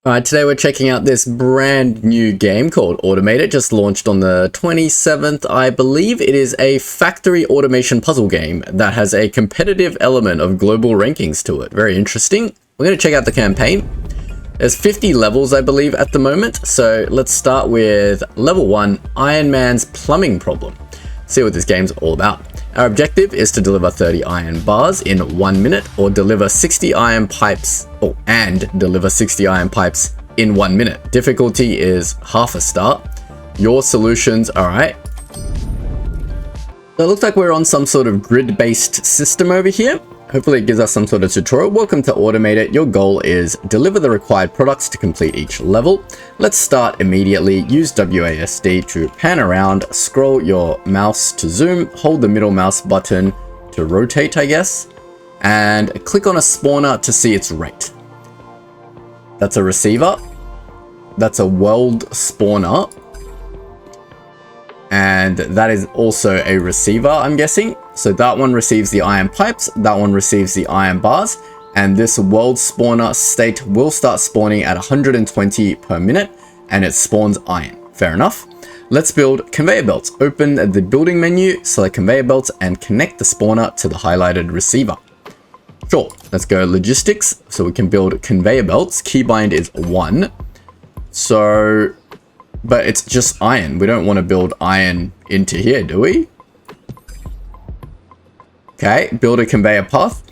Alright, today we're checking out this brand new game called Automated. Just launched on the 27th, I believe. It is a factory automation puzzle game that has a competitive element of global rankings to it. Very interesting. We're going to check out the campaign. There's 50 levels, I believe, at the moment. So let's start with level 1, Iron Man's plumbing problem. See what this game's all about. Our objective is to deliver 30 iron bars in 1 minute, or deliver 60 iron pipes, and deliver 60 iron pipes in 1 minute. Difficulty is half a star. Your solutions, alright. So it looks like we're on some sort of grid-based system over here. Hopefully it gives us some sort of tutorial. Welcome to Automated. Your goal is deliver the required products to complete each level. Let's start immediately. Use WASD to pan around, scroll your mouse to zoom, hold the middle mouse button to rotate, I guess, and click on a spawner to see its rate. That's a receiver. That's a weld spawner. And that is also a receiver, I'm guessing. So that one receives the iron pipes, that one receives the iron bars, and this weld spawner state will start spawning at 120 per minute, and it spawns iron. Fair enough. Let's build conveyor belts. Open the building menu, select conveyor belts, and connect the spawner to the highlighted receiver. Sure, let's go logistics, so we can build conveyor belts. Keybind is 1. So, but it's just iron. We don't want to build iron into here, do we? Okay, build a conveyor path.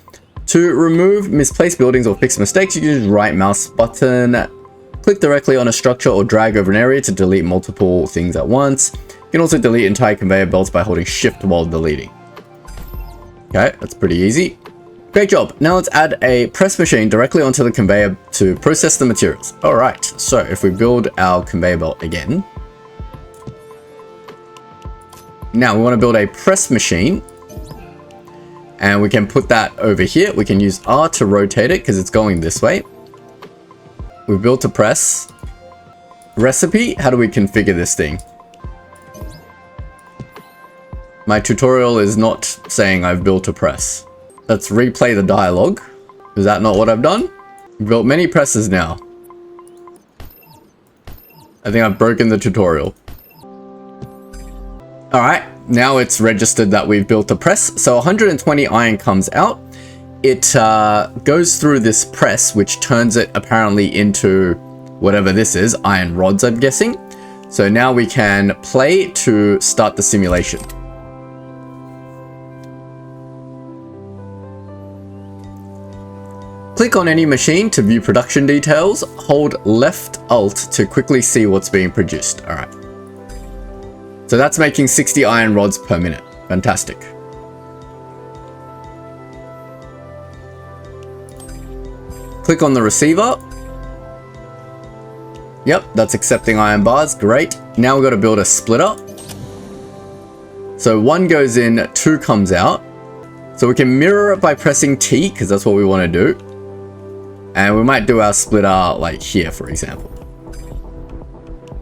To remove misplaced buildings or fix mistakes, you use right mouse button. Click directly on a structure or drag over an area to delete multiple things at once. You can also delete entire conveyor belts by holding shift while deleting. Okay, that's pretty easy. Great job. Now let's add a press machine directly onto the conveyor to process the materials. All right, so if we build our conveyor belt again. Now we want to build a press machine. And we can put that over here. We can use R to rotate it because it's going this way. We've built a press. Recipe, how do we configure this thing? My tutorial is not saying I've built a press. Let's replay the dialogue. Is that not what I've done? I've built many presses now. I think I've broken the tutorial. All right. Now it's registered that we've built a press. So 120 iron comes out. It goes through this press, which turns it apparently into whatever this is, iron rods, I'm guessing. So now we can play to start the simulation. Click on any machine to view production details. Hold left Alt to quickly see what's being produced. All right. So that's making 60 iron rods per minute. Fantastic. Click on the receiver. Yep, that's accepting iron bars. Great. Now we've got to build a splitter. So 1 goes in, 2 comes out. So we can mirror it by pressing T, because that's what we want to do. And we might do our splitter like here, for example.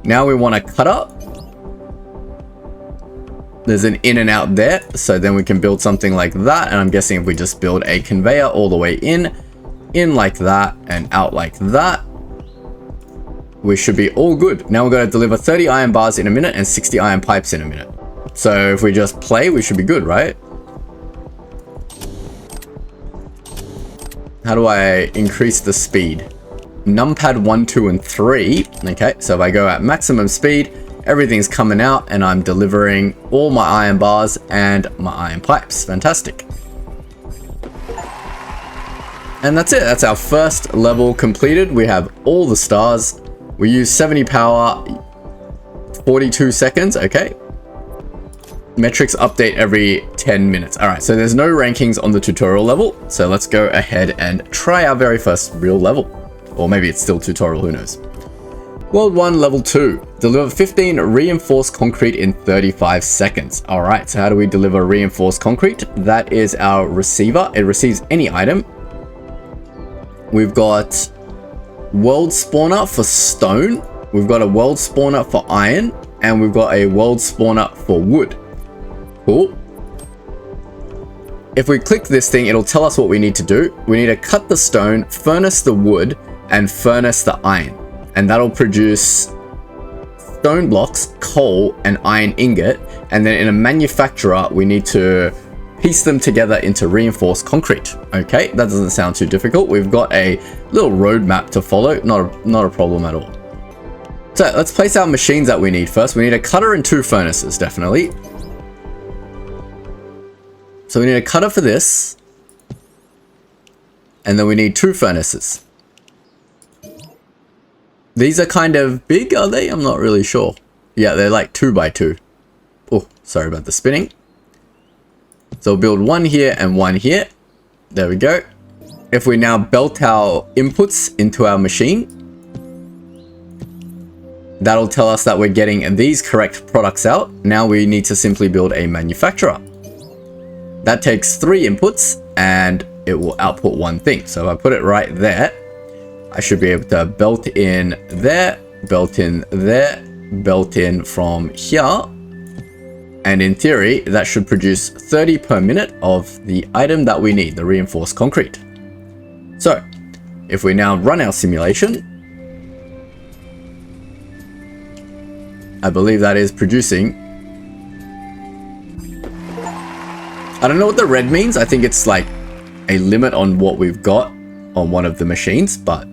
Now we want a cutter. There's an in and out there, so then we can build something like that. And I'm guessing if we just build a conveyor all the way in like that, and out like that, we should be all good. Now we're going to deliver 30 iron bars in a minute and 60 iron pipes in a minute. So if we just play, we should be good, right? How do I increase the speed? Numpad 1, 2, and 3. Okay, so if I go at maximum speed, everything's coming out and I'm delivering all my iron bars and my iron pipes. Fantastic. And that's it. That's our first level completed. We have all the stars. We use 70 power, 42 seconds. Okay. Metrics update every 10 minutes. All right. So there's no rankings on the tutorial level. So let's go ahead and try our very first real level. Or maybe it's still tutorial. Who knows? World 1, Level 2. Deliver 15 reinforced concrete in 35 seconds. Alright, so how do we deliver reinforced concrete? That is our receiver. It receives any item. We've got weld spawner for stone. We've got a weld spawner for iron. And we've got a weld spawner for wood. Cool. If we click this thing, it'll tell us what we need to do. We need to cut the stone, furnace the wood, and furnace the iron. and that'll produce stone blocks, coal, and iron ingot. And then in a manufacturer, we need to piece them together into reinforced concrete. Okay, that doesn't sound too difficult. We've got a little roadmap to follow, not a problem at all. So let's place our machines that we need first. We need a cutter and 2 furnaces, definitely. So we need a cutter for this, and then we need 2 furnaces. These are kind of big, are they? I'm not really sure. Yeah, they're like 2 by 2. Oh, sorry about the spinning. So we'll build 1 here and 1 here. There we go. If we now belt our inputs into our machine, that'll tell us that we're getting these correct products out. Now we need to simply build a manufacturer. That takes 3 inputs and it will output 1 thing. So if I put it right there, I should be able to belt in there, belt in there, belt in from here. And in theory, that should produce 30 per minute of the item that we need, the reinforced concrete. So if we now run our simulation, I believe that is producing. I don't know what the red means. I think it's like a limit on what we've got on one of the machines, but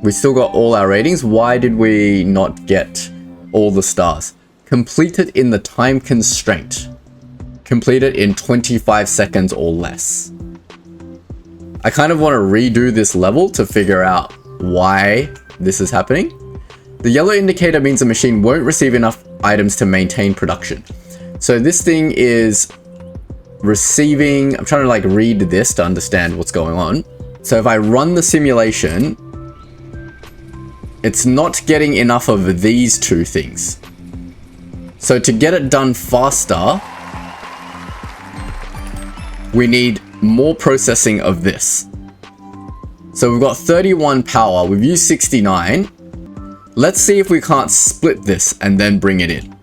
we still got all our ratings. Why did we not get all the stars? Completed in the time constraint. Completed in 25 seconds or less. I kind of want to redo this level to figure out why this is happening. The yellow indicator means the machine won't receive enough items to maintain production. So this thing is receiving, I'm trying to like read this to understand what's going on. So if I run the simulation, it's not getting enough of these 2 things. So to get it done faster, we need more processing of this. So we've got 31 power, we've used 69. Let's see if we can't split this and then bring it in.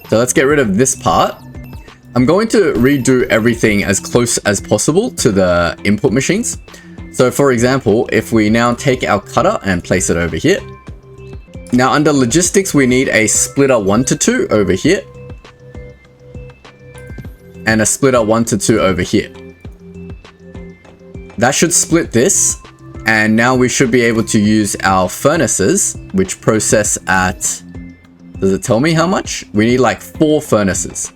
So let's get rid of this part. I'm going to redo everything as close as possible to the input machines. So for example, if we now take our cutter and place it over here. Now under logistics, we need a splitter 1 to 2 over here. And a splitter 1 to 2 over here. That should split this. And now we should be able to use our furnaces, which process at, does it tell me how much? We need like 4 furnaces.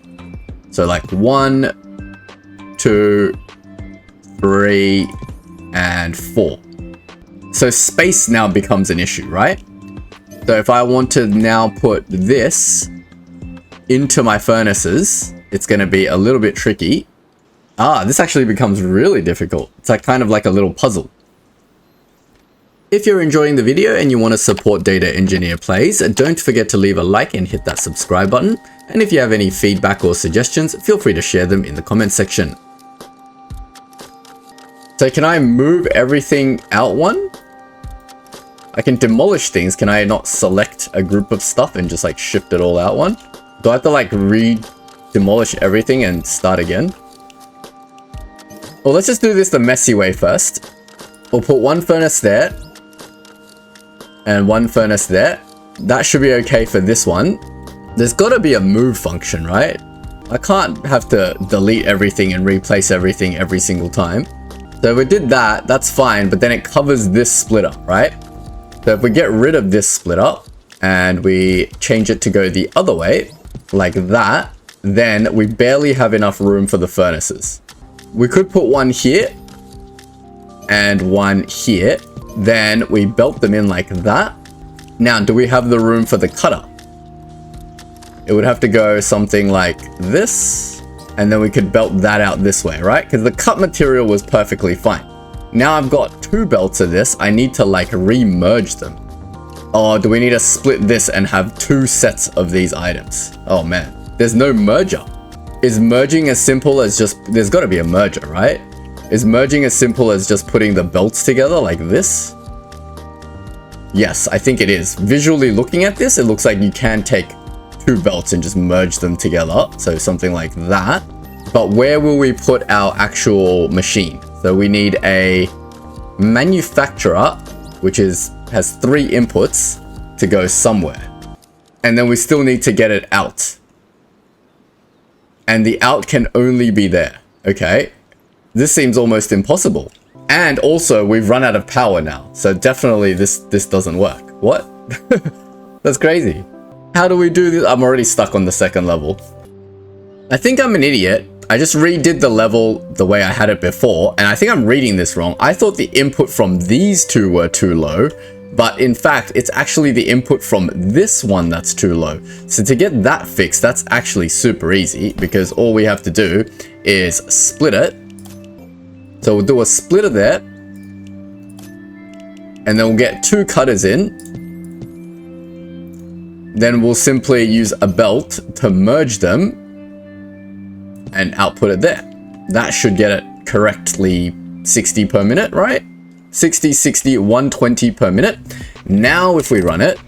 So like 1, 2, 3, and 4. So space now becomes an issue, right? So if I want to now put this into my furnaces, it's going to be a little bit tricky. This actually becomes really difficult. It's like kind of like a little puzzle. If you're enjoying the video and you want to support Data Engineer Plays, don't forget to leave a like and hit that subscribe button. And if you have any feedback or suggestions, feel free to share them in the comment section. So can I move everything out 1? I can demolish things. Can I not select a group of stuff and just like shift it all out 1? Do I have to like demolish everything and start again? Well, let's just do this the messy way first. We'll put 1 furnace there. And 1 furnace there. That should be okay for this one. There's got to be a move function, right? I can't have to delete everything and replace everything every single time. So if we did that, that's fine, but then it covers this splitter, right? So if we get rid of this splitter and we change it to go the other way, like that, then we barely have enough room for the furnaces. We could put 1 here and 1 here. Then we belt them in like that. Now, do we have the room for the cutter? It would have to go something like this. And then we could belt that out this way, right? Because the cut material was perfectly fine. Now I've got 2 belts of this. I need to like re-merge them. Or do we need to split this and have 2 sets of these items? Oh man, there's no merger. Is merging as simple as just, there's got to be a merger, right? Is merging as simple as just putting the belts together like this? Yes, I think it is. Visually looking at this, it looks like you can take 2 belts and just merge them together. So something like that. But where will we put our actual machine? So we need a manufacturer which has 3 inputs to go somewhere. And then we still need to get it out. And the out can only be there. Okay. This seems almost impossible. And also we've run out of power now. So definitely this doesn't work. What? That's crazy. How do we do this? I'm already stuck on the second level. I think I'm an idiot. I just redid the level the way I had it before, and I think I'm reading this wrong. I thought the input from these two were too low, but in fact, it's actually the input from this one that's too low. So to get that fixed, that's actually super easy, because all we have to do is split it. So we'll do a splitter there, and then we'll get 2 cutters in. Then we'll simply use a belt to merge them and output it there. That should get it correctly 60 per minute, right? 60, 60, 120 per minute. Now if we run it,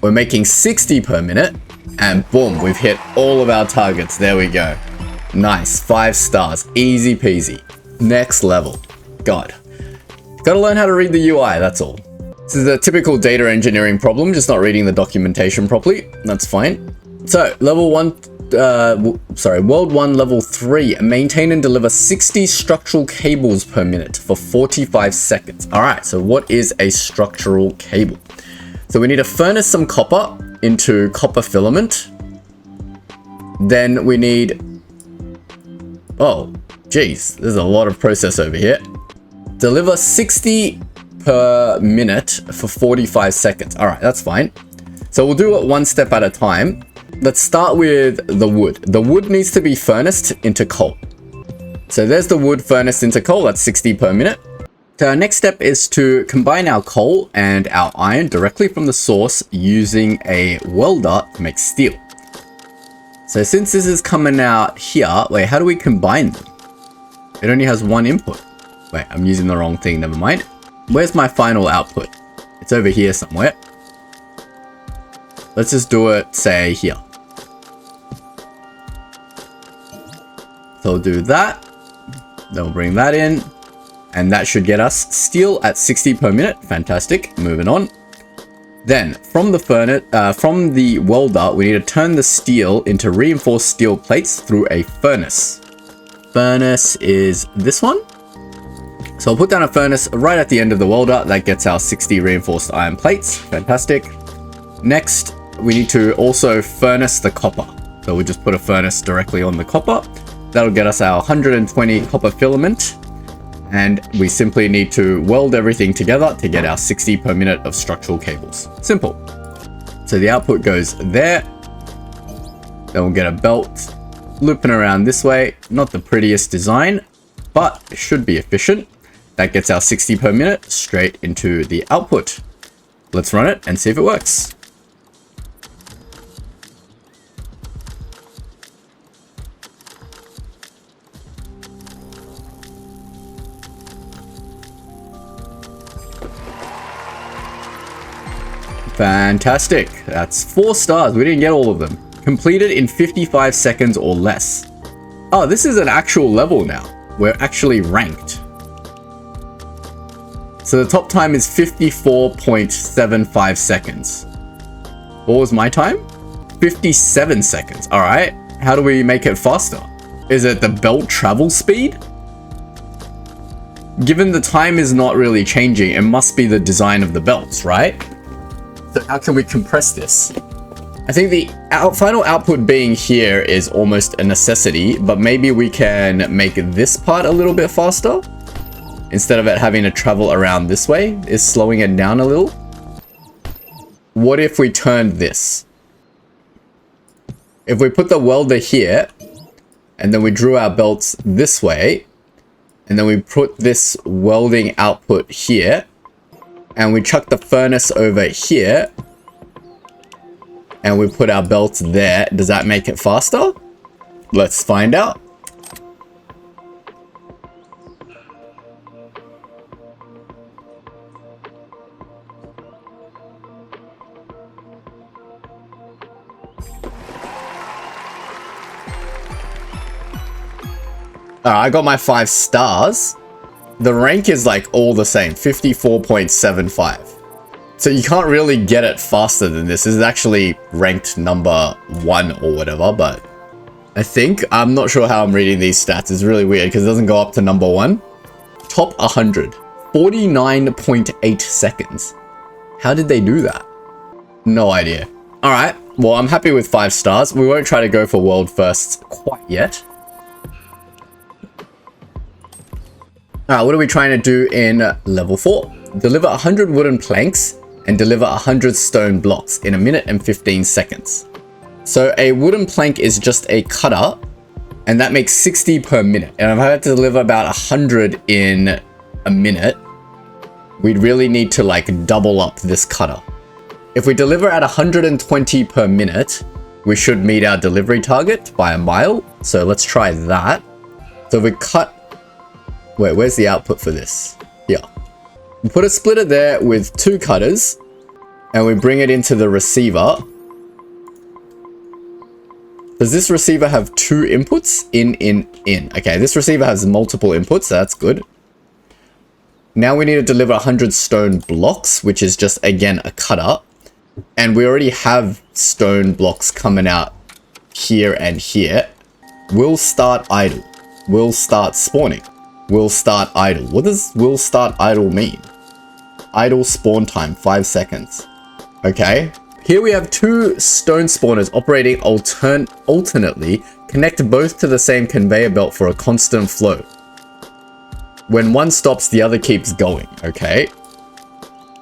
we're making 60 per minute, and boom, we've hit all of our targets. There we go. Nice, 5 stars, easy peasy. Next level. God, gotta learn how to read the UI, that's all. This is a typical data engineering problem, just not reading the documentation properly. That's fine. So level 1, world 1, level 3, maintain and deliver 60 structural cables per minute for 45 seconds. All right, so what is a structural cable? So we need to furnace some copper into copper filament. Then we need, oh, geez, there's a lot of process over here. Deliver 60 per minute for 45 seconds. All right, that's fine. So we'll do it one step at a time. Let's start with the wood. The wood needs to be furnaced into coal. So there's the wood furnaced into coal. That's 60 per minute. So our next step is to combine our coal and our iron directly from the source using a welder to make steel. So since this is coming out here, wait, how do we combine them? It only has 1 input. Wait, I'm using the wrong thing. Never mind. Where's my final output? It's over here somewhere. Let's just do it, say, here. So we'll do that. Then we'll bring that in. And that should get us steel at 60 per minute. Fantastic. Moving on. Then, from the furnace, from the welder, we need to turn the steel into reinforced steel plates through a furnace. Furnace is this one. So I'll put down a furnace right at the end of the welder. That gets our 60 reinforced iron plates. Fantastic. Next, we need to also furnace the copper. So we'll just put a furnace directly on the copper. That'll get us our 120 copper filament. And we simply need to weld everything together to get our 60 per minute of structural cables. Simple. So the output goes there. Then we'll get a belt looping around this way. Not the prettiest design, but it should be efficient. That gets our 60 per minute straight into the output. Let's run it and see if it works. Fantastic. That's 4 stars. We didn't get all of them. Completed in 55 seconds or less. Oh, this is an actual level now. We're actually ranked. So the top time is 54.75 seconds. What was my time? 57 seconds. All right. How do we make it faster? Is it the belt travel speed? Given the time is not really changing, it must be the design of the belts, right? So how can we compress this? I think the final output being here is almost a necessity, but maybe we can make this part a little bit faster. Instead of it having to travel around this way, is slowing it down a little. What if we turned this? If we put the welder here, and then we drew our belts this way, and then we put this welding output here, and we chuck the furnace over here, and we put our belts there. Does that make it faster? Let's find out. I got my 5 stars. The rank is like all the same, 54.75. So you can't really get it faster than this. This is actually ranked number 1 or whatever, but I think, I'm not sure how I'm reading these stats. It's really weird because it doesn't go up to number 1. Top 100, 49.8 seconds. How did they do that? No idea. All right, well, I'm happy with 5 stars. We won't try to go for world firsts quite yet. All right, what are we trying to do in level 4? Deliver 100 wooden planks and deliver 100 stone blocks in 1 minute and 15 seconds. So a wooden plank is just a cutter, and that makes 60 per minute. And if I had to deliver about 100 in a minute, we'd really need to like double up this cutter. If we deliver at 120 per minute, we should meet our delivery target by a mile. So let's try that. So if we cut, wait, where's the output for this? Here. We put a splitter there with 2 cutters, and we bring it into the receiver. Does this receiver have 2 inputs? In. Okay, this receiver has multiple inputs, so that's good. Now we need to deliver 100 stone blocks, which is just, again, a cutter. And we already have stone blocks coming out here and here. Will start idle. Will start spawning. Will start idle. What does will start idle mean? Idle spawn time, 5 seconds. Okay. Here we have 2 stone spawners operating alternately. Connect both to the same conveyor belt for a constant flow. When one stops, the other keeps going. Okay.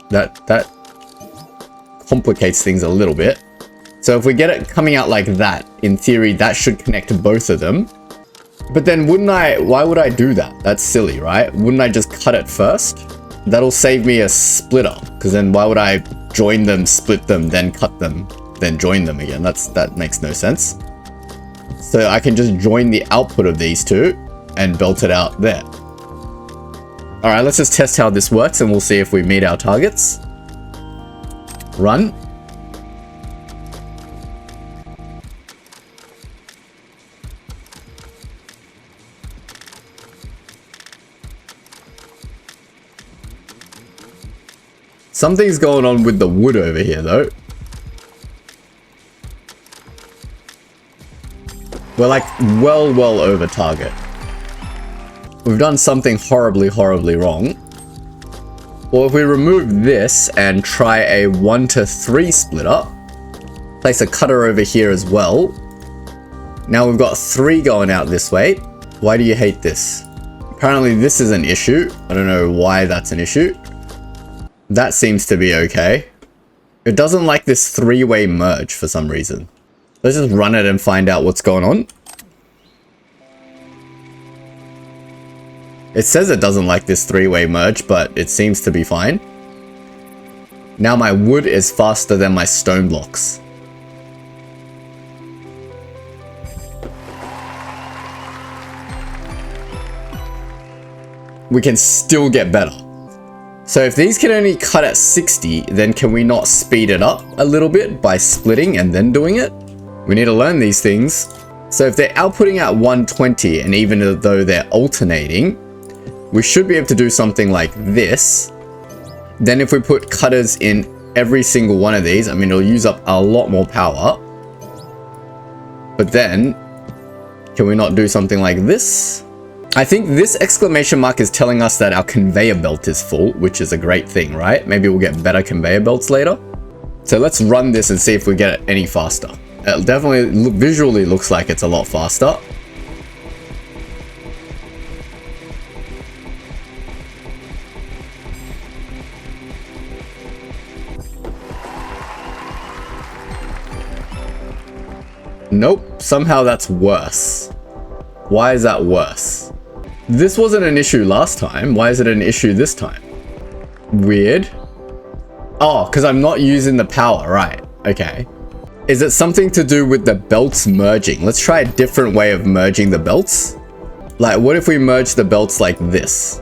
That complicates things a little bit. So if we get it coming out like that, in theory, that should connect both of them. But then why would I do that? That's silly, right? Wouldn't I just cut it first? That'll save me a splitter, because then why would I join them, split them, then cut them, then join them again? That makes no sense. So I can just join the output of these 2 and belt it out there. All right, let's just test how this works and we'll see if we meet our targets. Run. Something's going on with the wood over here, though. We're like well over target. We've done something horribly wrong. Well, if we remove this and try a 1 to 3 splitter, place a cutter over here as well. Now we've got 3 going out this way. Why do you hate this? Apparently this is an issue. I don't know why that's an issue. That seems to be okay. It doesn't like this 3-way merge for some reason. Let's just run it and find out what's going on. It says it doesn't like this 3-way merge, but it seems to be fine. Now my wood is faster than my stone blocks. We can still get better. So if these can only cut at 60, then can we not speed it up a little bit by splitting and then doing it? We need to learn these things. So if they're outputting at 120, and even though they're alternating, we should be able to do something like this. Then if we put cutters in every single one of these, I mean, it'll use up a lot more power. But then, can we not do something like this? I think this exclamation mark is telling us that our conveyor belt is full, which is a great thing, right? Maybe we'll get better conveyor belts later. So let's run this and see if we get it any faster. It definitely visually looks like it's a lot faster. Nope, somehow that's worse. Why is that worse? This wasn't an issue last time. Why is it an issue this time? Weird. Oh, because I'm not using the power, right? Okay. Is it something to do with the belts merging? Let's try a different way of merging the belts. Like, what if we merge the belts like this?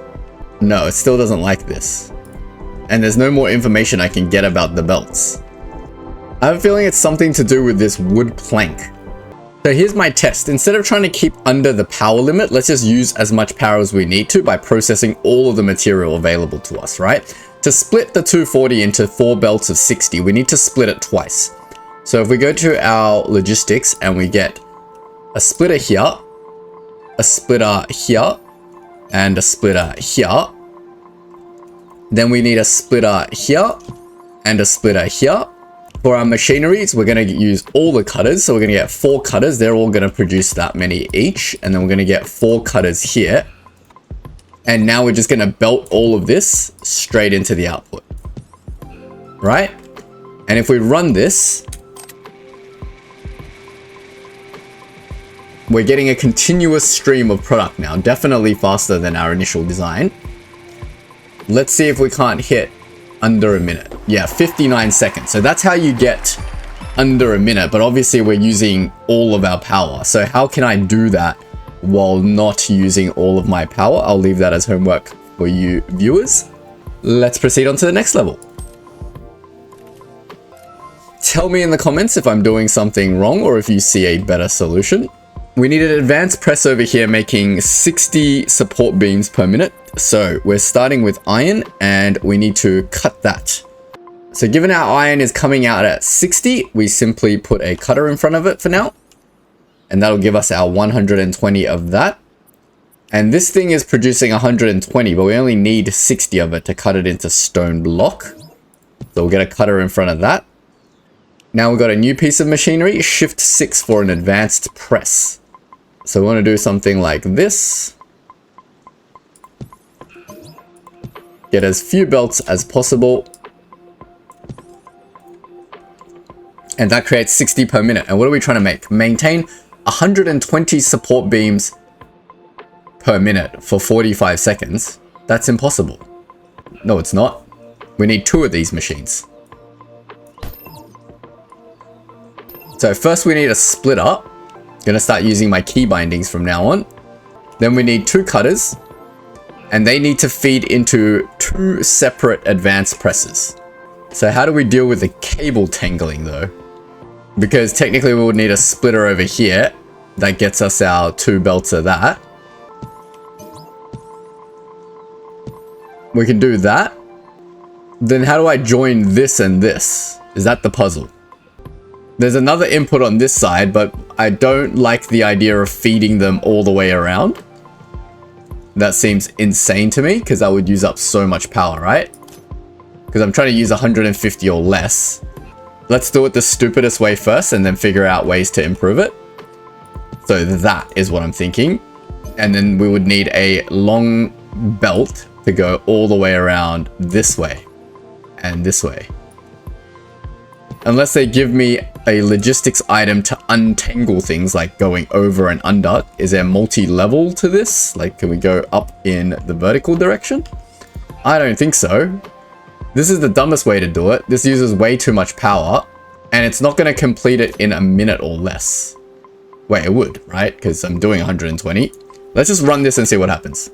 No, it still doesn't like this. And there's no more information I can get about the belts. I have a feeling it's something to do with this wood plank. So here's my test. Instead of trying to keep under the power limit, let's just use as much power as we need to by processing all of the material available to us, right? To split the 240 into 4 belts of 60, we need to split it twice. So if we go to our logistics and we get a splitter here, a splitter here, and a splitter here, then we need a splitter here and a splitter here. For our machineries, we're going to use all the cutters. So we're going to get 4 cutters. They're all going to produce that many each. And then we're going to get 4 cutters here. And now we're just going to belt all of this straight into the output. Right? And if we run this, we're getting a continuous stream of product now. Definitely faster than our initial design. Let's see if we can't hit under a minute. Yeah, 59 seconds. So that's how you get under a minute, but obviously we're using all of our power. So how can I do that while not using all of my power? I'll leave that as homework for you viewers. Let's proceed on to the next level. Tell me in the comments if I'm doing something wrong or if you see a better solution. We need an advanced press over here making 60 support beams per minute. So we're starting with iron and we need to cut that. So given our iron is coming out at 60, we simply put a cutter in front of it for now. And that'll give us our 120 of that. And this thing is producing 120, but we only need 60 of it to cut it into stone block. So we'll get a cutter in front of that. Now we've got a new piece of machinery, Shift 6 for an advanced press. So we want to do something like this. Get as few belts as possible. And that creates 60 per minute. And what are we trying to make? Maintain 120 support beams per minute for 45 seconds. That's impossible. No, it's not. We need 2 of these machines. So first we need a splitter. Gonna start using my key bindings from now on. Then we need 2 cutters. And they need to feed into 2 separate advanced presses. So how do we deal with the cable tangling though? Because technically we would need a splitter over here. That gets us our 2 belts of that. We can do that. Then how do I join this and this? Is that the puzzle? There's another input on this side, but I don't like the idea of feeding them all the way around. That seems insane to me because that would use up so much power, right? Because I'm trying to use 150 or less. Let's do it the stupidest way first and then figure out ways to improve it. So that is what I'm thinking. And then we would need a long belt to go all the way around this way and this way. Unless they give me a logistics item to untangle things like going over and under. Is there multi-level to this? Like, can we go up in the vertical direction? I don't think so. This is the dumbest way to do it. This uses way too much power and it's not going to complete it in a minute or less. Wait, it would, right? Because I'm doing 120. Let's just run this and see what happens.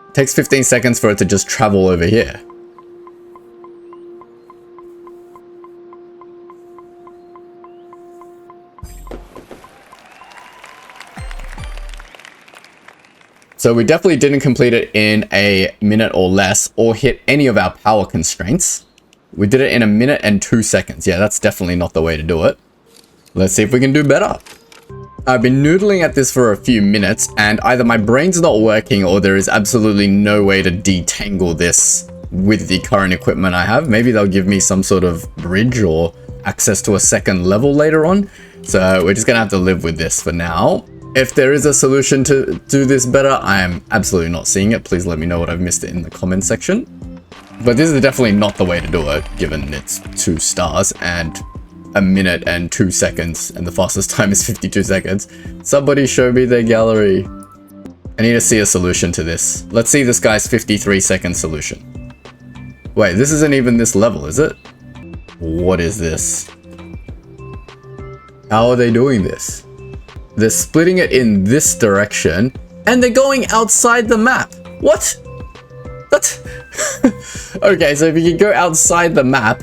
It takes 15 seconds for it to just travel over here. So we definitely didn't complete it in a minute or less or hit any of our power constraints. We did it in a minute and 2 seconds. Yeah, that's definitely not the way to do it. Let's see if we can do better. I've been noodling at this for a few minutes and either my brain's not working or there is absolutely no way to detangle this with the current equipment I have. Maybe they'll give me some sort of bridge or access to a second level later on. So we're just gonna have to live with this for now. If there is a solution to do this better, I am absolutely not seeing it. Please let me know what I've missed in the comment section. But this is definitely not the way to do it, given it's 2 stars and a minute and 2 seconds, and the fastest time is 52 seconds. Somebody show me their gallery. I need to see a solution to this. Let's see this guy's 53-second solution. Wait, this isn't even this level, is it? What is this? How are they doing this? They're splitting it in this direction, and they're going outside the map. What? What? Okay, so if you can go outside the map,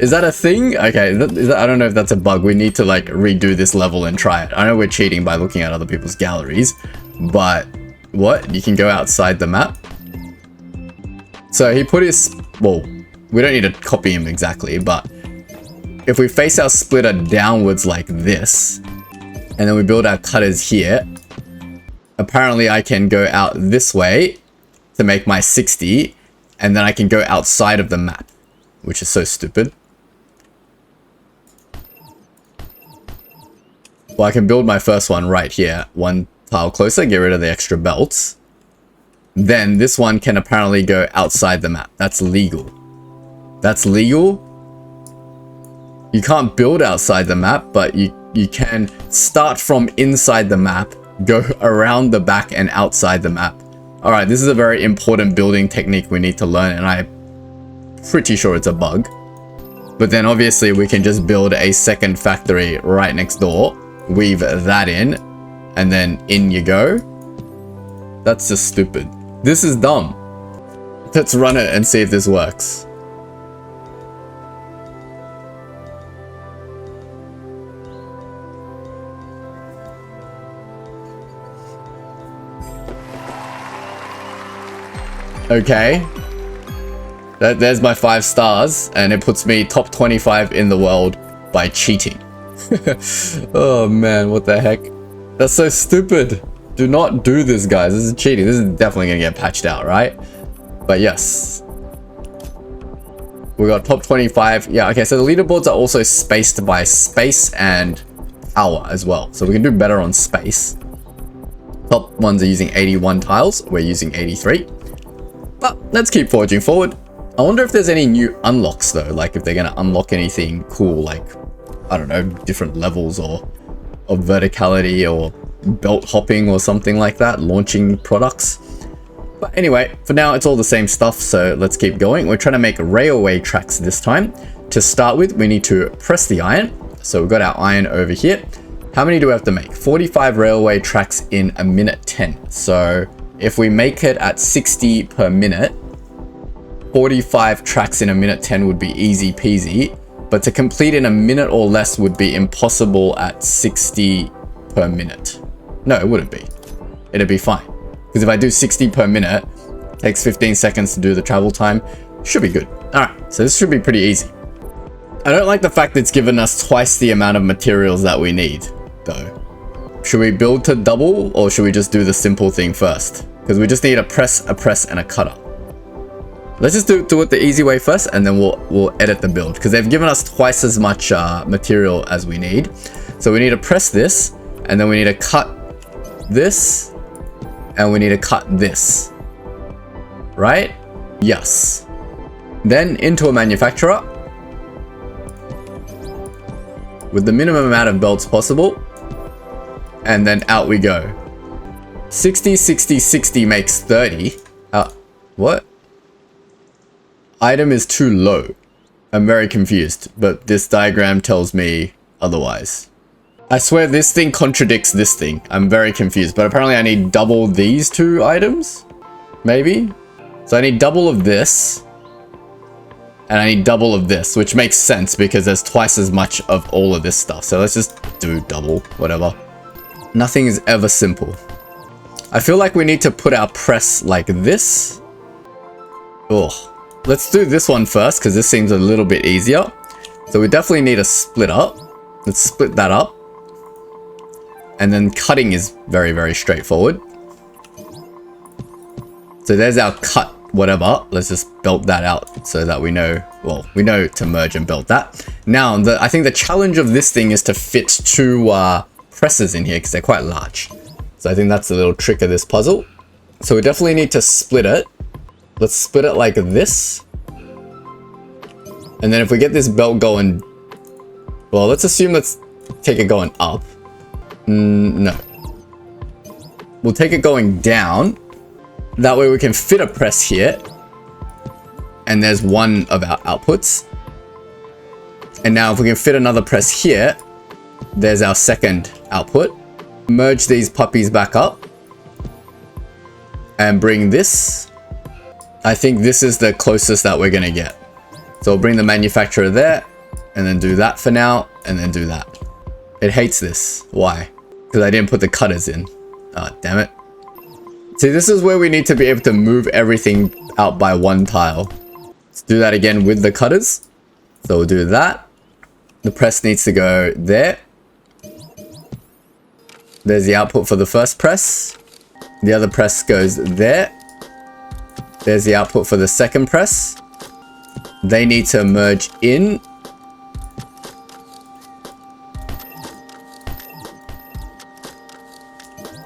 Is that a thing? Okay, I don't know if that's a bug. We need to like redo this level and try it. I know we're cheating by looking at other people's galleries, but what? You can go outside the map? So he put his, well, we don't need to copy him exactly, but if we face our splitter downwards like this, and then we build our cutters here, apparently I can go out this way to make my 60, and then I can go outside of the map, which is so stupid. Well, I can build my first one right here, one tile closer, get rid of the extra belts. Then this one can apparently go outside the map. That's legal. That's legal? You can't build outside the map, but you can start from inside the map, go around the back and outside the map. Alright, this is a very important building technique we need to learn, and I'm pretty sure it's a bug. But then obviously we can just build a second factory right next door, weave that in, and then in you go. That's just stupid. This is dumb. Let's run it and see if this works. Okay. There's my 5 stars, and it puts me top 25 in the world by cheating. Oh man, what the heck? That's so stupid. Do not do this, guys. This is cheating. This is definitely gonna get patched out, right? But yes. We got top 25. Yeah, okay, so the leaderboards are also spaced by space and power as well. So we can do better on space. Top ones are using 81 tiles. We're using 83. But let's keep forging forward. I wonder if there's any new unlocks though, like if they're gonna unlock anything cool, like, I don't know, different levels or verticality or belt hopping or something like that, launching products. But anyway, for now it's all the same stuff, so let's keep going. We're trying to make railway tracks this time. To start with, we need to press the iron. So we've got our iron over here. How many do we have to make? 45 railway tracks in a minute 10. So if we make it at 60 per minute, 45 tracks in a minute 10 would be easy peasy, but to complete in a minute or less would be impossible at 60 per minute. No, it wouldn't be. It'd be fine. Because if I do 60 per minute, takes 15 seconds to do the travel time, should be good. Alright, so this should be pretty easy. I don't like the fact that it's given us twice the amount of materials that we need, though. Should we build to double, or should we just do the simple thing first? Because we just need a press, and a cutter. Let's just do it the easy way first, and then we'll edit the build, because they've given us twice as much material as we need. So we need to press this, and then we need to cut this, and we need to cut this. Right? Yes. Then into a manufacturer with the minimum amount of belts possible, and then out we go. 60, 60, 60 makes 30. What? Item is too low. I'm very confused, but this diagram tells me otherwise. I swear this thing contradicts this thing. I'm very confused, but apparently I need double these 2 items? Maybe? So I need double of this, and I need double of this, which makes sense because there's twice as much of all of this stuff. So let's just do double, whatever. Nothing is ever simple. I feel like we need to put our press like this. Ugh. Let's do this one first, because this seems a little bit easier. So we definitely need a splitter. Let's split that up. And then cutting is very, very straightforward. So there's our cut, whatever. Let's just belt that out so that we know, well, we know to merge and belt that. Now, I think the challenge of this thing is to fit 2 presses in here, because they're quite large. So I think that's the little trick of this puzzle. So we definitely need to split it. Let's split it like this. And then if we get this belt going, well, let's assume, let's take it going up. No. We'll take it going down. That way we can fit a press here. And there's one of our outputs. And now if we can fit another press here, there's our second output. Merge these puppies back up. And bring this. I think this is the closest that we're going to get. So we'll bring the manufacturer there. and then do that for now, and then do that. It hates this. Why? Because I didn't put the cutters in. Oh, damn it. See, this is where we need to be able to move everything out by one tile. Let's do that again with the cutters. So we'll do that. The press needs to go there. There's the output for the first press. The other press goes there. There's the output for the second press. They need to merge in.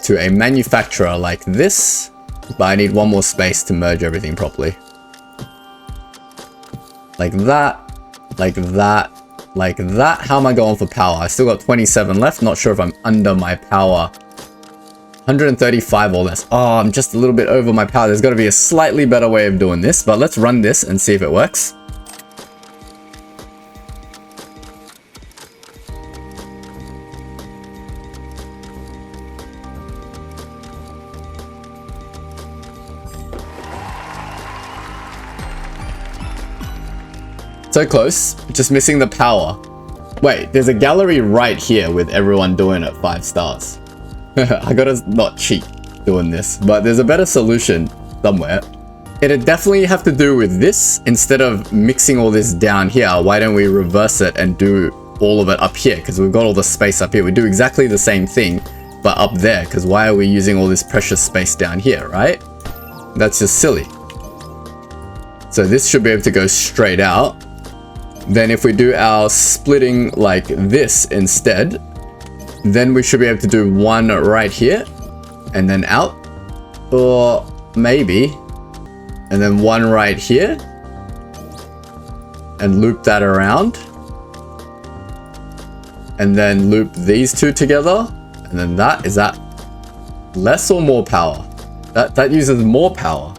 To a manufacturer like this. But I need one more space to merge everything properly. Like that. Like that. Like that. How am I going for power? I still got 27 left. Not sure if I'm under my power. 135 or less. Oh, I'm just a little bit over my power. There's got to be a slightly better way of doing this. But let's run this and see if it works. So close, just missing the power. Wait, there's a gallery right here with everyone doing it 5 stars. I gotta not cheat doing this, but there's a better solution somewhere. It'd definitely have to do with this. Instead of mixing all this down here, why don't we reverse it and do all of it up here? Because we've got all the space up here. We do exactly the same thing, but up there. Because why are we using all this precious space down here, right? That's just silly. So this should be able to go straight out. Then if we do our splitting like this instead, then we should be able to do one right here and then out, or maybe, and then one right here and loop that around, and then loop these two together, and then that. Is that less or more power? That uses more power.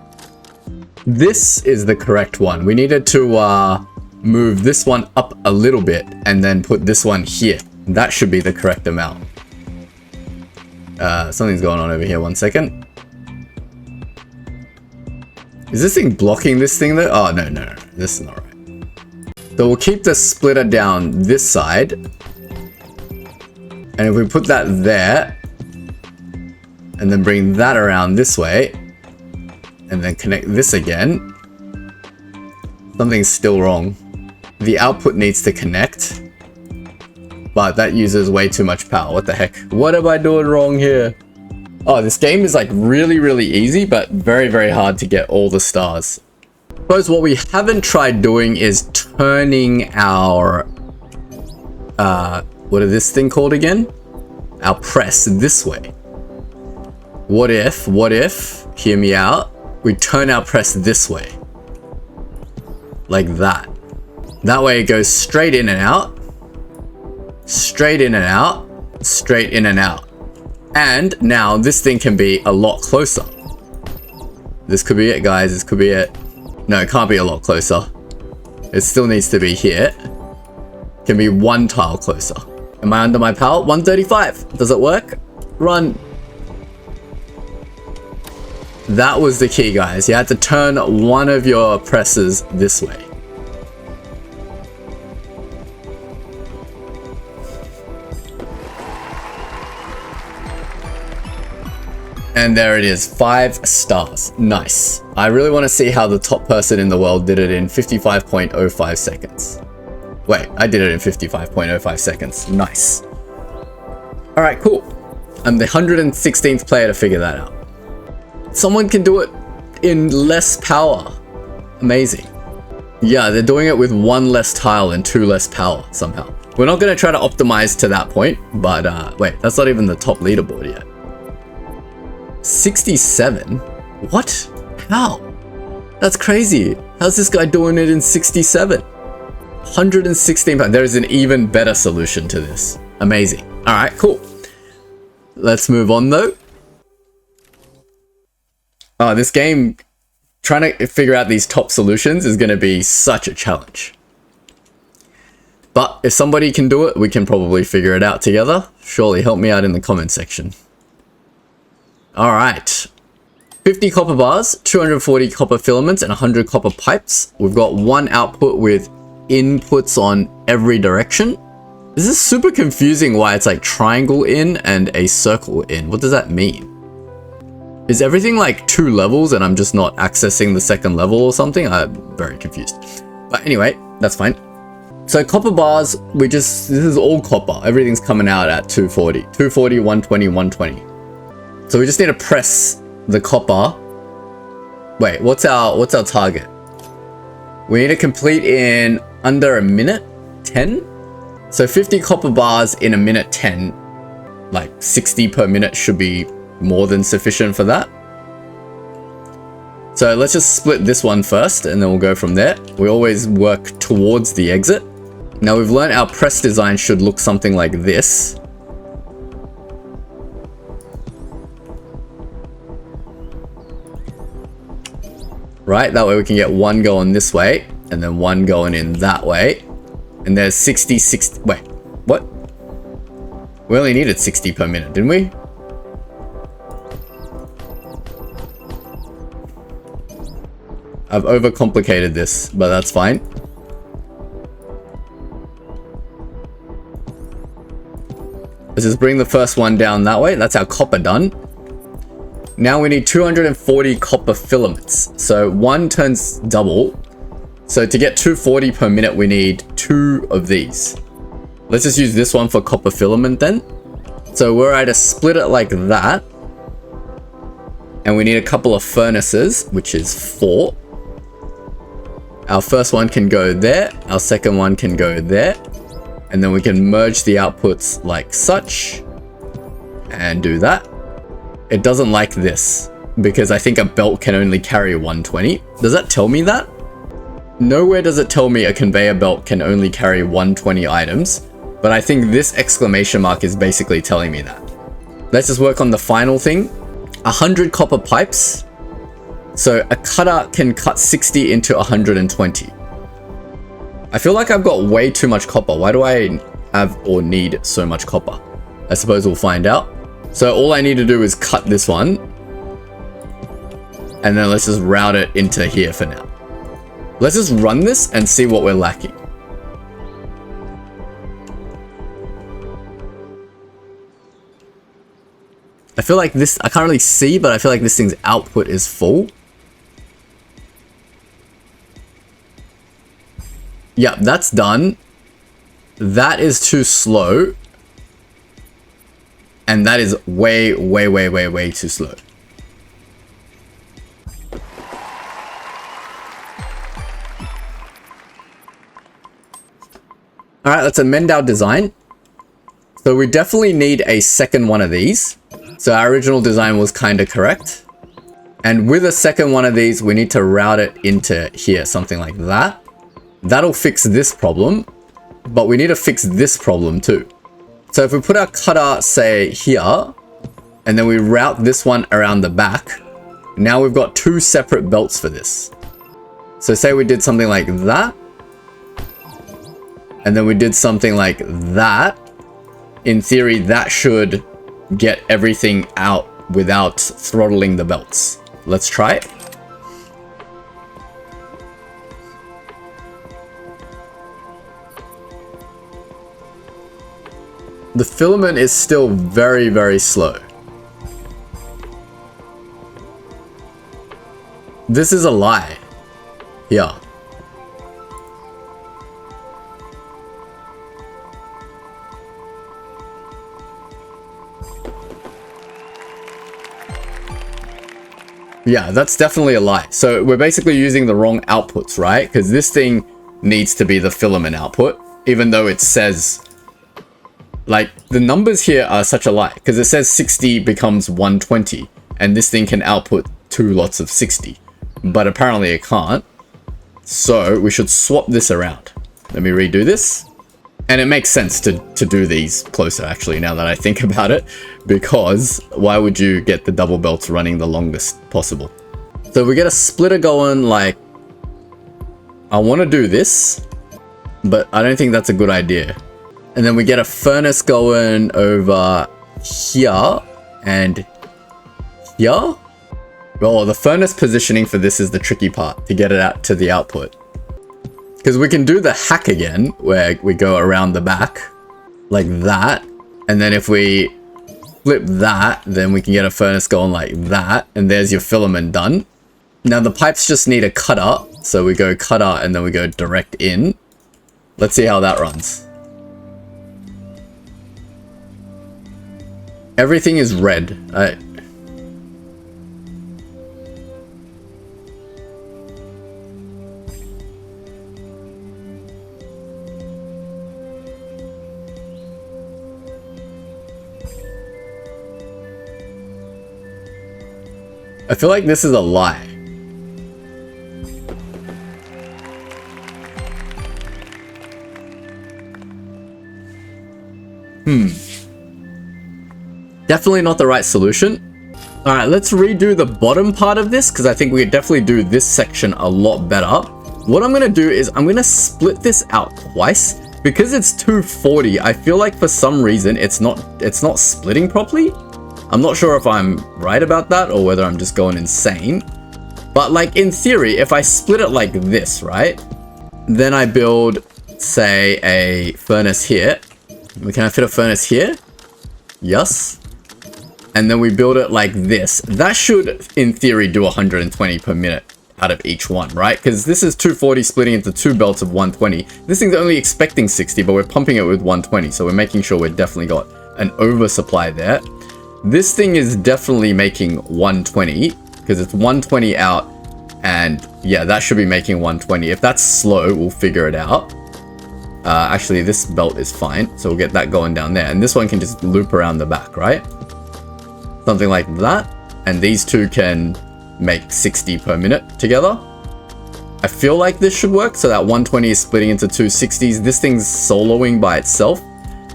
This is the correct one. We needed to move this one up a little bit and then put this one here. That should be the correct amount. Something's going on over here. 1 second. Is this thing blocking this thing though? Oh, no. This is not right. So we'll keep the splitter down this side. And if we put that there, and then bring that around this way, and then connect this again, something's still wrong. The output needs to connect, but that uses way too much power. What the heck? What am I doing wrong here? Oh, this game is like really easy, but very hard to get all the stars. I suppose what we haven't tried doing is turning our, what is this thing called again? Our press this way. What if, hear me out, we turn our press this way. Like that. That way it goes straight in and out, straight in and out, straight in and out. And now this thing can be a lot closer. This could be it, guys. This could be it. No, it can't be a lot closer. It still needs to be here. It can be one tile closer. Am I under my power? 135. Does it work? Run. That was the key, guys. You had to turn one of your presses this way. And there it is, 5 stars. Nice. I really want to see how the top person in the world did it in 55.05 seconds. Wait, I did it in 55.05 seconds. Nice. Alright, cool. I'm the 116th player to figure that out. Someone can do it in less power. Amazing. Yeah, they're doing it with 1 less tile and 2 less power somehow. We're not going to try to optimize to that point, but wait, that's not even the top leaderboard yet. 67? What? How? That's crazy. How's this guy doing it in 67? 116 pounds. There is an even better solution to this. Amazing. Alright, cool. Let's move on though. Oh, this game, trying to figure out these top solutions is going to be such a challenge. But if somebody can do it, we can probably figure it out together. Surely help me out in the comment section. Alright. 50 copper bars, 240 copper filaments, and 100 copper pipes. We've got 1 output with inputs on every direction. This is super confusing why it's like triangle in and a circle in. What does that mean? Is everything like 2 levels and I'm just not accessing the second level or something? I'm very confused. But anyway, that's fine. So copper bars, this is all copper. Everything's coming out at 240. 240, 120, 120. So we just need to press the copper. Wait, what's our target? We need to complete in under a minute, 10? So 50 copper bars in a minute 10, like 60 per minute should be more than sufficient for that. So let's just split this one first and then we'll go from there. We always work towards the exit. Now we've learned our press design should look something like this. Right, that way we can get one going this way and then one going in that way. And there's 60, wait, what? We only needed 60 per minute, didn't we? I've overcomplicated this, but that's fine. Let's just bring the first one down that way. That's our copper done. Now we need 240 copper filaments. So one turns double. So to get 240 per minute, we need 2 of these. Let's just use this one for copper filament then. So we're at a split it like that. And we need a couple of furnaces, which is 4. Our first one can go there. Our second one can go there. And then we can merge the outputs like such. And do that. It doesn't like this. Because I think a belt can only carry 120. Does that tell me that? Nowhere does it tell me a conveyor belt can only carry 120 items. But I think this exclamation mark is basically telling me that. Let's just work on the final thing. 100 copper pipes. So a cutter can cut 60 into 120. I feel like I've got way too much copper. Why do I have or need so much copper? I suppose we'll find out. So all I need to do is cut this one. And then let's just route it into here for now. Let's just run this and see what we're lacking. I feel like this, I can't really see, but I feel like this thing's output is full. Yeah, that's done. That is too slow. And that is way, way, way, way, way too slow. All right, let's amend our design. So we definitely need a second one of these. So our original design was kind of correct. And with a second one of these, we need to route it into here, something like that. That'll fix this problem, but we need to fix this problem too. So if we put our cutter, say here, and then we route this one around the back, now we've got 2 separate belts for this. So say we did something like that, and then we did something like that. In theory, that should get everything out without throttling the belts. Let's try it. The filament is still very, very slow. This is a lie. Yeah. Yeah, that's definitely a lie. So we're basically using the wrong outputs, right? Because this thing needs to be the filament output, even though it says, like, the numbers here are such a lie, because it says 60 becomes 120, and this thing can output 2 lots of 60, but apparently it can't. So we should swap this around. Let me redo this. And it makes sense to do these closer, actually, now that I think about it, because why would you get the double belts running the longest possible? So we get a splitter going, like, I want to do this, but I don't think that's a good idea. And then we get a furnace going over here and here. Well, the furnace positioning for this is the tricky part, to get it out to the output. Because we can do the hack again, where we go around the back, like that. And then if we flip that, then we can get a furnace going like that. And there's your filament done. Now the pipes just need a cutter. So we go cutter and then we go direct in. Let's see how that runs. Everything is red. I feel like this is a lie. Definitely not the right solution. Alright, let's redo the bottom part of this, because I think we could definitely do this section a lot better. What I'm going to do is I'm going to split this out twice. Because it's 240, I feel like for some reason it's not splitting properly. I'm not sure if I'm right about that or whether I'm just going insane. But like in theory, if I split it like this, right? Then I build, say, a furnace here. Can I fit a furnace here? Yes. And then we build it like this. That should, in theory, do 120 per minute out of each one, right? Because this is 240 splitting into two belts of 120. This thing's only expecting 60, but we're pumping it with 120. So we're making sure we've definitely got an oversupply there. This thing is definitely making 120 because it's 120 out. And yeah, that should be making 120. If that's slow, we'll figure it out. Actually, this belt is fine. So we'll get that going down there. And this one can just loop around the back, right? Something like that. And these two can make 60 per minute together. I feel like this should work. So that 120 is splitting into two 60s. This thing's soloing by itself.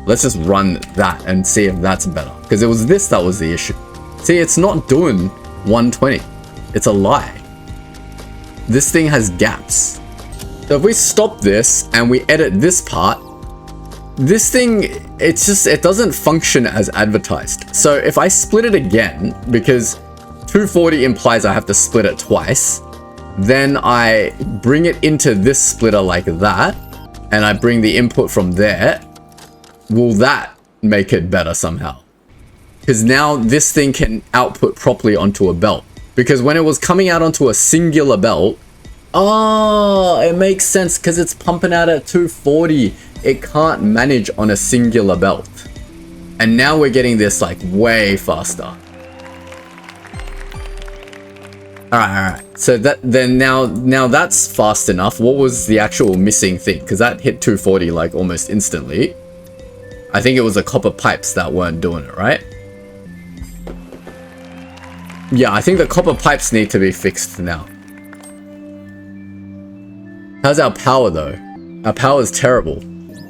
Let's just run that and see if that's better. Because it was this that was the issue. See, it's not doing 120. It's a lie. This thing has gaps. So if we stop this and we edit this part, this thing, it doesn't function as advertised. So if I split it again, because 240 implies I have to split it twice, then I bring it into this splitter like that, and I bring the input from there. Will that make it better somehow? Because now this thing can output properly onto a belt. Because when it was coming out onto a singular belt, oh, it makes sense because it's pumping out at 240. It can't manage on a singular belt. And now we're getting this like way faster. Alright. So now that's fast enough. What was the actual missing thing? Because that hit 240 like almost instantly. I think it was the copper pipes that weren't doing it, right? Yeah, I think the copper pipes need to be fixed now. How's our power though? Our power is terrible.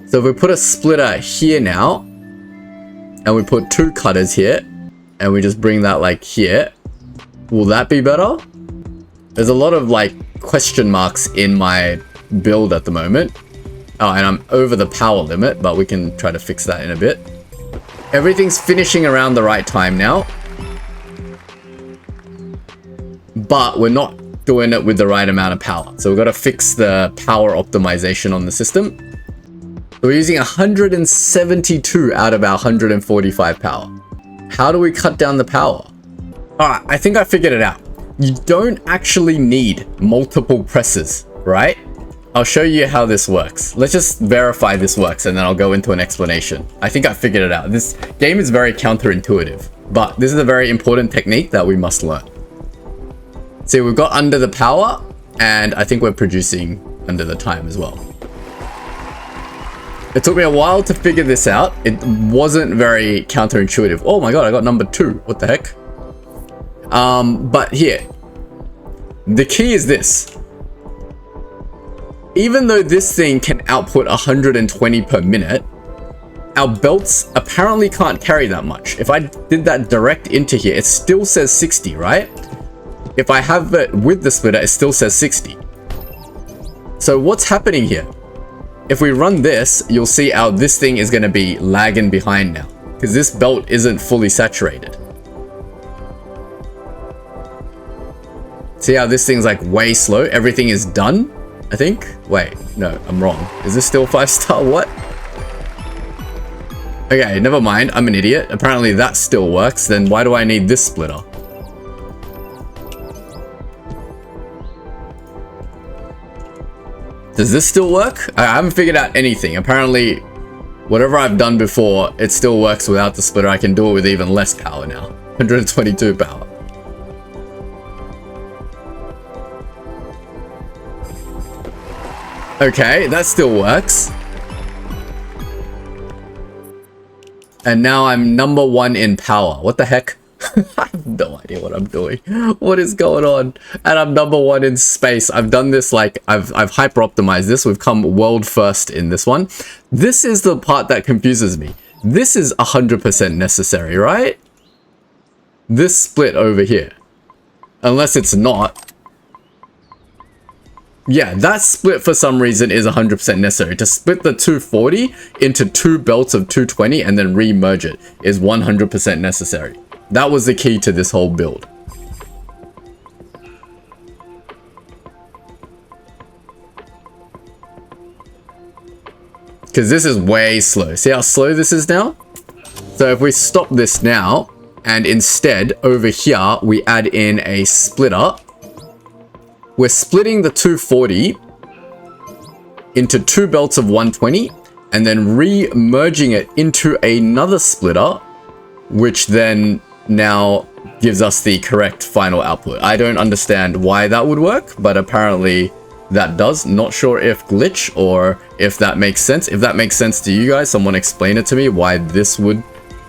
So if we put a splitter here now, and we put two cutters here, and we just bring that like here, will that be better? There's a lot of like question marks in my build at the moment. Oh, and I'm over the power limit, but we can try to fix that in a bit. Everything's finishing around the right time now. But we're not doing it with the right amount of power. So we've got to fix the power optimization on the system. So we're using 172 out of our 145 power. How do we cut down the power? Alright, I think I figured it out. You don't actually need multiple presses, right? I'll show you how this works. Let's just verify this works and then I'll go into an explanation. I think I figured it out. This game is very counterintuitive, but this is a very important technique that we must learn. See, we've got under the power and I think we're producing under the time as well. It took me a while to figure this out. It wasn't very counterintuitive. Oh my god, I got number 2. What the heck? But here, the key is this. Even though this thing can output 120 per minute, our belts apparently can't carry that much. If I did that direct into here, it still says 60, right? If I have it with the splitter, it still says 60. So what's happening here? If we run this, you'll see how this thing is going to be lagging behind now, because this belt isn't fully saturated. See how this thing's like way slow? Everything is done. I think. Wait, no, I'm wrong. Is this still 5-star? What? Okay, never mind. I'm an idiot. Apparently that still works. Then why do I need this splitter? Does this still work? I haven't figured out anything. Apparently, whatever I've done before, it still works without the splitter. I can do it with even less power now. 122 power. Okay, that still works. And now I'm number 1 in power. What the heck? I have no idea what I'm doing. What is going on? And I'm number 1 in space. I've done this like I've hyper optimized this. We've come world first in this one. This is the part that confuses me. This is 100% necessary, right? This split over here. Unless it's not. Yeah, that split for some reason is 100% necessary. To split the 240 into 2 belts of 220 and then re-merge it is 100% necessary. That was the key to this whole build. Because this is way slow. See how slow this is now? So if we stop this now, and instead over here we add in a splitter, we're splitting the 240 into 2 belts of 120 and then re-merging it into another splitter, which then now gives us the correct final output. I don't understand why that would work, but apparently that does. Not sure if glitch or if that makes sense. If that makes sense to you guys, someone explain it to me why this would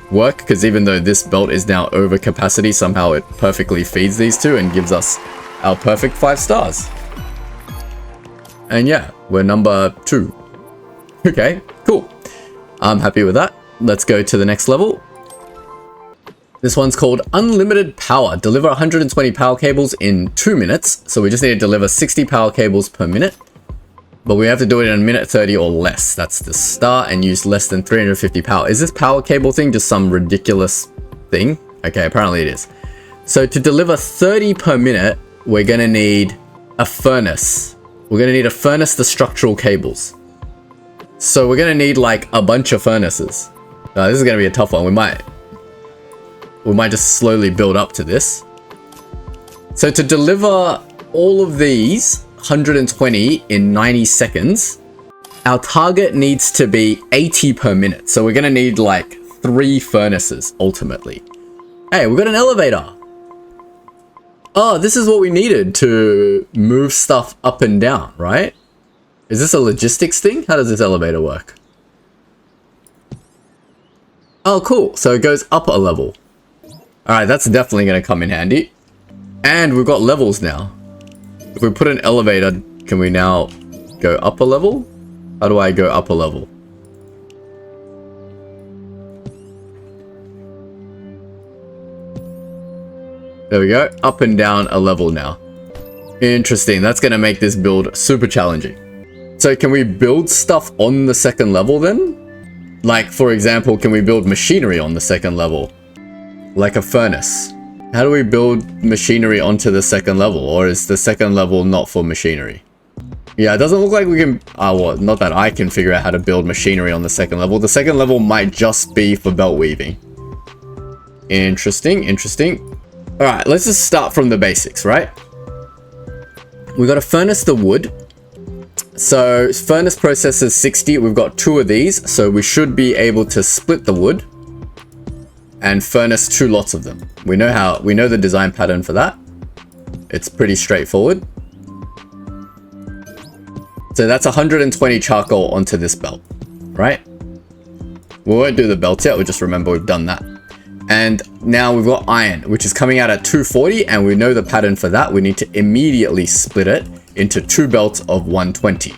work, because even though this belt is now over capacity, somehow it perfectly feeds these two and gives us our perfect 5 stars. And yeah, we're number 2. Okay, cool. I'm happy with that. Let's go to the next level. This one's called Unlimited Power. Deliver 120 power cables in 2 minutes. So we just need to deliver 60 power cables per minute. But we have to do it in 1:30 or less. That's the start, and use less than 350 power. Is this power cable thing just some ridiculous thing? Okay, apparently it is. So to deliver 30 per minute, we're gonna need a furnace. We're gonna need a furnace, the structural cables. So we're gonna need like a bunch of furnaces. This is gonna be a tough one. We might just slowly build up to this. So to deliver all of these 120 in 90 seconds, our target needs to be 80 per minute. So we're gonna need like 3 furnaces ultimately. Hey, we got an elevator. Oh, this is what we needed to move stuff up and down, right? Is this a logistics thing? How does this elevator work? Oh, cool. So it goes up a level. Alright, that's definitely going to come in handy. And we've got levels now. If we put an elevator, can we now go up a level? How do I go up a level? There we go. Up and down a level now. Interesting. That's going to make this build super challenging. So can we build stuff on the second level then? Like, for example, can we build machinery on the second level? Like a furnace. How do we build machinery onto the second level? Or is the second level not for machinery? Yeah, it doesn't look like we can... well, not that I can figure out how to build machinery on the second level. The second level might just be for belt weaving. Interesting, interesting. Alright, let's just start from the basics, right? We got to furnace the wood. So, furnace processes 60. We've got 2 of these. So, we should be able to split the wood and furnace 2 lots of them. We know the design pattern for that. It's pretty straightforward. So that's 120 charcoal onto this belt, right? We won't do the belt yet, we'll just remember we've done that. And now we've got iron, which is coming out at 240, and we know the pattern for that. We need to immediately split it into 2 belts of 120.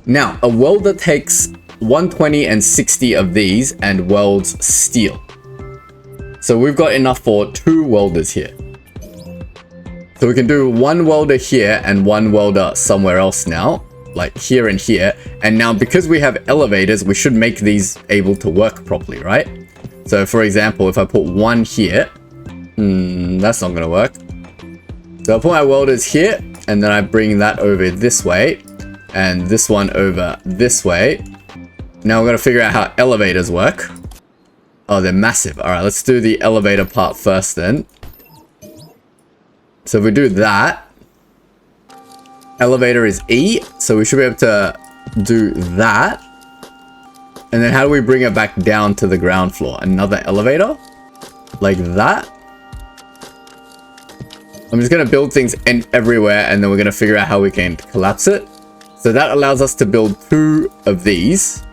Now, a welder takes 120 and 60 of these and welds steel. So we've got enough for 2 welders here. So we can do 1 welder here and 1 welder somewhere else now, like here and here. And now because we have elevators, we should make these able to work properly, right? So for example, if I put 1 here, that's not gonna work. So I'll put my welders here and then I bring that over this way. and this one over this way. Now we're going to figure out how elevators work. Oh, they're massive. All right, let's do the elevator part first then. So if we do that, elevator is E, so we should be able to do that. And then how do we bring it back down to the ground floor? Another elevator? Like that? I'm just going to build things everywhere, and then we're going to figure out how we can collapse it. So that allows us to build 2 of these.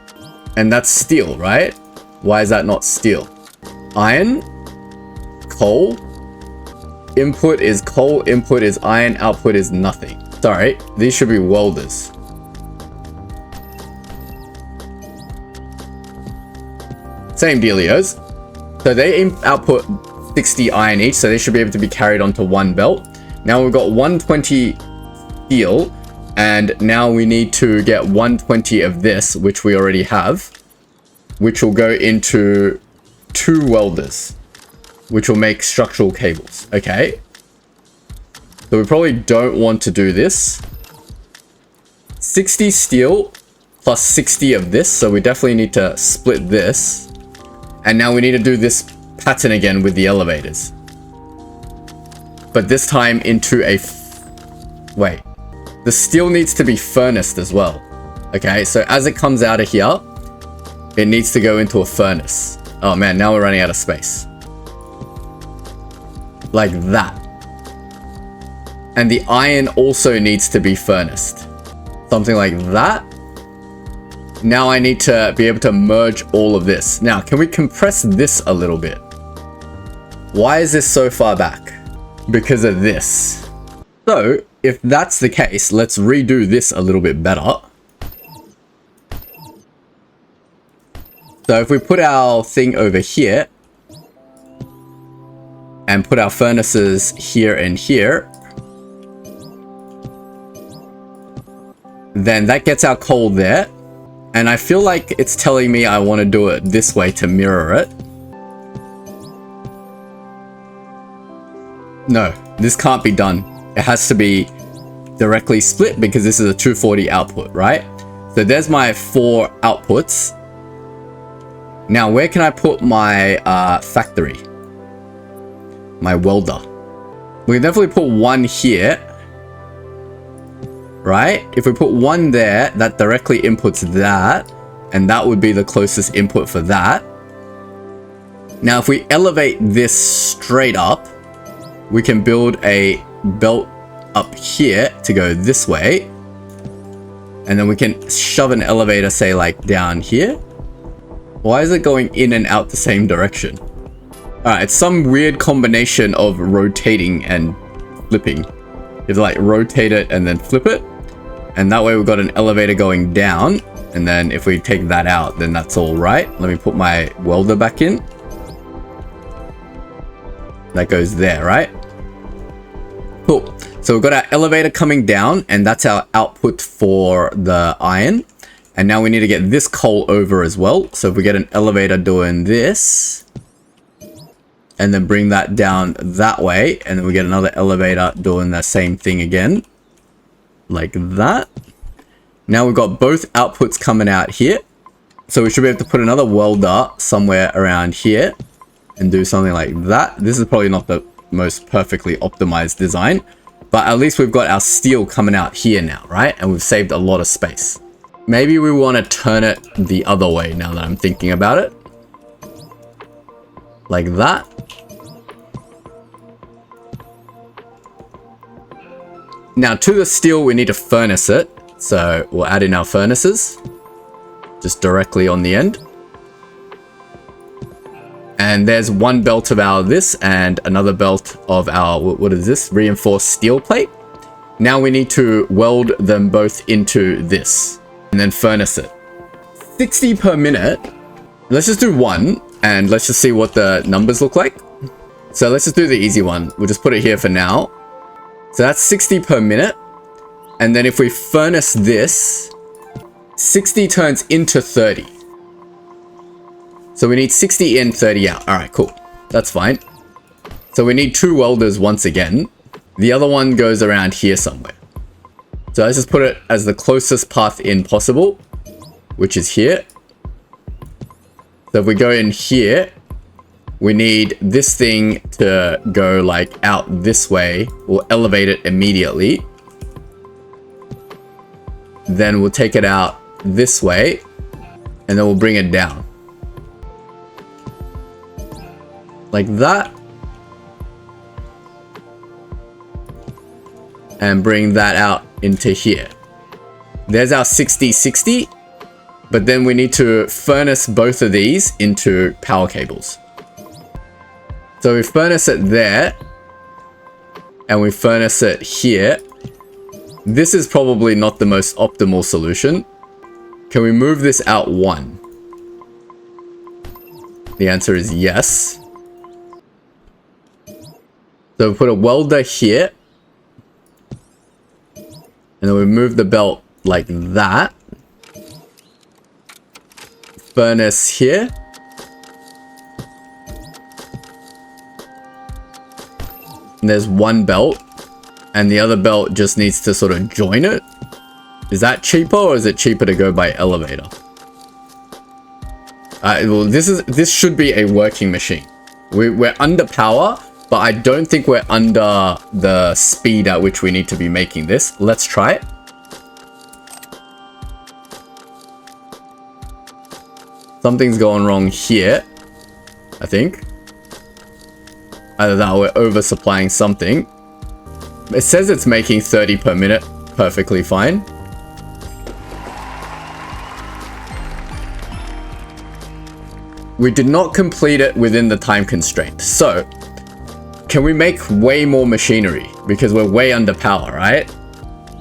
And that's steel, right? Why is that not steel? Iron? Coal? Input is coal, input is iron, output is nothing. Sorry, these should be welders. Same dealios. So they output 60 iron each, so they should be able to be carried onto one belt. Now we've got 120 steel, and now we need to get 120 of this, which we already have, which will go into 2 welders, which will make structural cables. Okay. So we probably don't want to do this. 60 steel plus 60 of this, so we definitely need to split this. And now we need to do this pattern again with the elevators. But this time into a... Wait. The steel needs to be furnaced as well. Okay, so as it comes out of here, it needs to go into a furnace. Oh man, now we're running out of space. Like that. And the iron also needs to be furnaced. Something like that. Now I need to be able to merge all of this. Now, can we compress this a little bit? Why is this so far back? Because of this. So, if that's the case, let's redo this a little bit better. So if we put our thing over here and put our furnaces here and here, then that gets our coal there. And I feel like it's telling me I want to do it this way to mirror it. No, this can't be done. It has to be directly split because this is a 240 output, right? So there's my 4 outputs. Now, where can I put my factory? My welder. We can definitely put one here. Right? If we put one there, that directly inputs that. And that would be the closest input for that. Now, if we elevate this straight up, we can build a belt up here to go this way. And then we can shove an elevator, say, like down here. Why is it going in and out the same direction? Alright, it's some weird combination of rotating and flipping. You have to like rotate it and then flip it. And that way we've got an elevator going down. And then if we take that out, then that's all right. Let me put my welder back in. That goes there, right? Cool. So we've got our elevator coming down, and that's our output for the iron. And now we need to get this coal over as well. So if we get an elevator doing this, and then bring that down that way, and then we get another elevator doing the same thing again, like that. Now we've got both outputs coming out here. So we should be able to put another welder somewhere around here and do something like that. This is probably not the most perfectly optimized design, but at least we've got our steel coming out here now, right? And we've saved a lot of space. Maybe we want to turn it the other way now that I'm thinking about it. Like that. Now to the steel, we need to furnace it. So we'll add in our furnaces just directly on the end. And there's one belt of our this and another belt of our, what is this? Reinforced steel plate. Now we need to weld them both into this and then furnace it. 60 per minute. Let's just do one and let's just see what the numbers look like. So let's just do the easy one. We'll just put it here for now. So that's 60 per minute. And then if we furnace this, 60 turns into 30. So we need 60 in, 30 out. All right, cool. That's fine. So we need 2 welders once again. The other one goes around here somewhere. So let's just put it as the closest path in possible, which is here. So if we go in here, we need this thing to go like out this way. We'll elevate it immediately. Then we'll take it out this way, and then we'll bring it down. Like that. And bring that out into here. There's our 60/60. But then we need to furnace both of these into power cables. So we furnace it there. And we furnace it here. This is probably not the most optimal solution. Can we move this out one? The answer is yes. So we put a welder here. And then we move the belt like that. Furnace here. And there's one belt. And the other belt just needs to sort of join it. Is that cheaper, or is it cheaper to go by elevator? Well, this should be a working machine. We're under power, but I don't think we're under the speed at which we need to be making this. Let's try it. Something's going wrong here, I think. Either that or we're oversupplying something. It says it's making 30 per minute. Perfectly fine. We did not complete it within the time constraint. So, can we make way more machinery? Because we're way under power, right?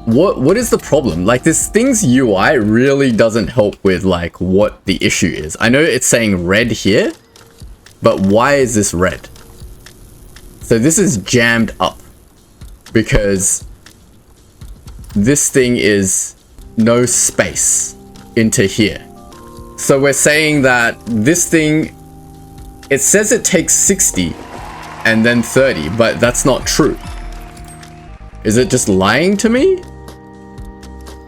What is the problem? Like, this thing's UI really doesn't help with like what the issue is. I know it's saying red here, but why is this red? So this is jammed up because this thing is no space into here. So we're saying that this thing, it says it takes 60 and then 30, but that's not true. Is it just lying to me?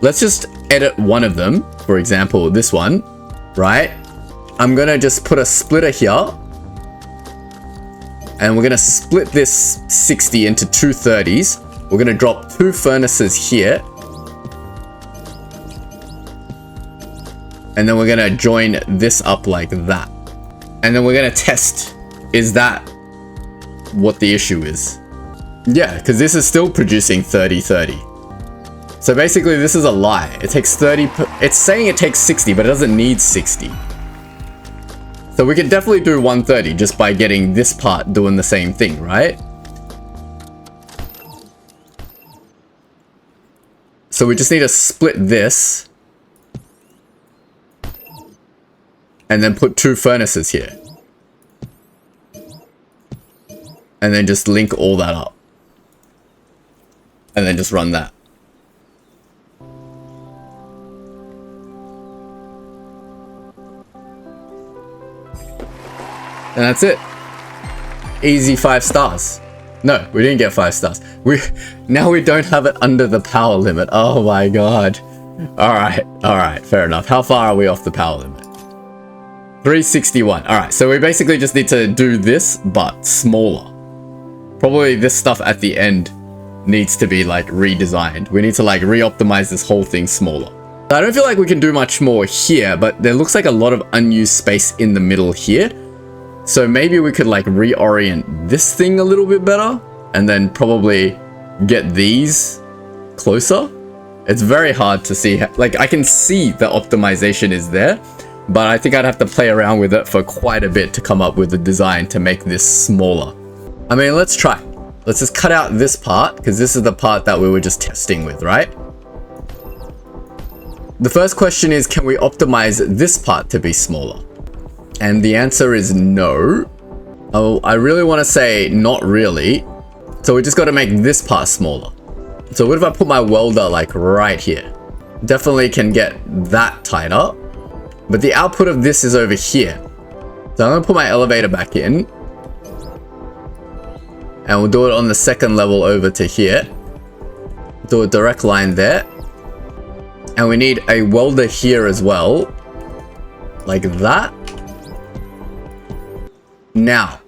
Let's just edit one of them. For example, this one, right? I'm gonna just put a splitter here. And we're gonna split this 60 into two 30s. We're gonna drop two furnaces here. And then we're gonna join this up like that. And then we're gonna test, is that what the issue is? Yeah, because this is still producing 30/30. So basically this is a lie. It takes 30, it's saying it takes 60, but it doesn't need 60. So we could definitely do 130 just by getting this part doing the same thing, right? So we just need to split this. And then put two furnaces here. And then just link all that up. And then just run that. And that's it. Easy 5 stars. No, we didn't get 5 stars. Now we don't have it under the power limit. Oh my god. Alright, fair enough. How far are we off the power limit? 361. Alright, so we basically just need to do this, but smaller. Probably this stuff at the end needs to be like redesigned. We need to like re-optimize this whole thing smaller. I don't feel like we can do much more here, but there looks like a lot of unused space in the middle here. So maybe we could like reorient this thing a little bit better and then probably get these closer. It's very hard to see, like I can see the optimization is there, but I think I'd have to play around with it for quite a bit to come up with a design to make this smaller. I mean, let's try. Let's just cut out this part because this is the part that we were just testing with, right? The first question is, can we optimize this part to be smaller? And the answer is no. Oh, I really want to say not really. So we just got to make this part smaller. So what if I put my welder like right here? Definitely can get that tighter. But the output of this is over here. So I'm going to put my elevator back in. And we'll do it on the second level over to here. Do a direct line there. And we need a welder here as well. Like that. Now,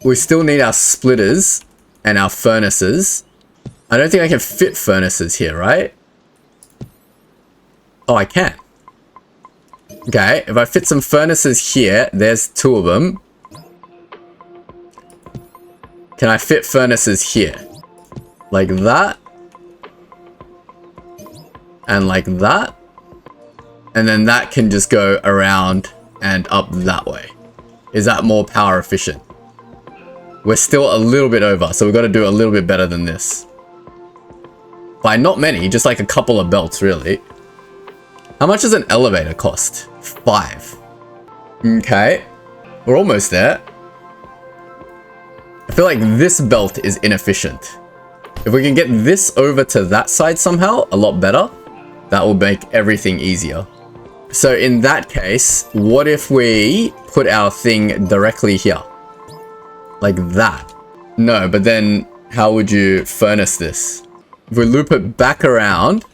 we still need our splitters and our furnaces. I don't think I can fit furnaces here, right? Oh, I can. Okay, if I fit some furnaces here, there's 2 of them. Can I fit furnaces here? Like that. And like that. And then that can just go around and up that way. Is that more power efficient? We're still a little bit over, so we've got to do a little bit better than this. By not many, just like a couple of belts, really. How much does an elevator cost? 5. Okay. We're almost there. I feel like this belt is inefficient. If we can get this over to that side somehow, a lot better, that will make everything easier. So in that case, what if we put our thing directly here? Like that. No, but then how would you furnace this? If we loop it back around,